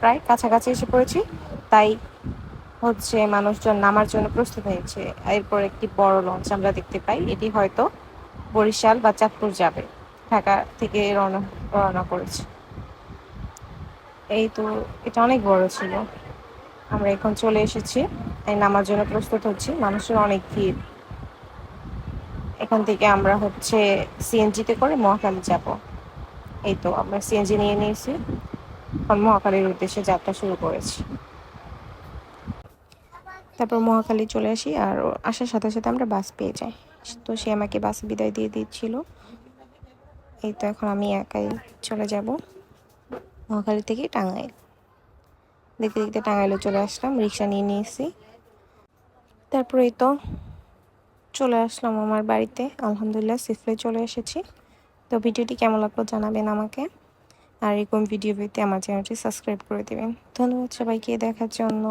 প্রায় কাছাকাছি এসে পড়েছি, তাই হচ্ছে মানুষজন নামার জন্য প্রস্তুত হয়েছে। এরপর একটি বড় লঞ্চ আমরা দেখতে পাই, এটি হয়তো বরিশাল বা চাঁদপুর যাবে। ঢাকা থেকে রওনা রওনা করেছে। এই তো, এটা অনেক বড় ছিল। আমরা এখন চলে এসেছি, এই নামার জন্য প্রস্তুত হচ্ছি, মানুষের অনেক ভিড়। এখান থেকে আমরা হচ্ছে সিএনজিতে করে মহাখালী যাব। এই তো আমরা সিএনজি নিয়ে নিয়েছি, এখন মহাখালীর উদ্দেশ্যে যাত্রা শুরু করেছি। তারপর মহাখালী চলে আসি, আর আসার সাথে সাথে আমরা বাস পেয়ে যাই। তো সে আমাকে বাসে বিদায় দিয়ে দিচ্ছিল। এই তো এখন আমি একাই চলে যাব মহাখালী থেকে টাঙ্গাইল। দেখতে দেখতে টাঙ্গাইলে চলে আসলাম, রিক্সা নিয়ে নিয়েছি। তারপর এই তো চলে আসলাম আমার বাড়িতে, আলহামদুলিল্লাহ সেফলি চলে এসেছি। তো ভিডিওটি কেমন লাগলো জানাবেন আমাকে, আর এরকম ভিডিও পেতে আমার চ্যানেলটি সাবস্ক্রাইব করে দেবেন। ধন্যবাদ সবাইকে দেখার জন্য।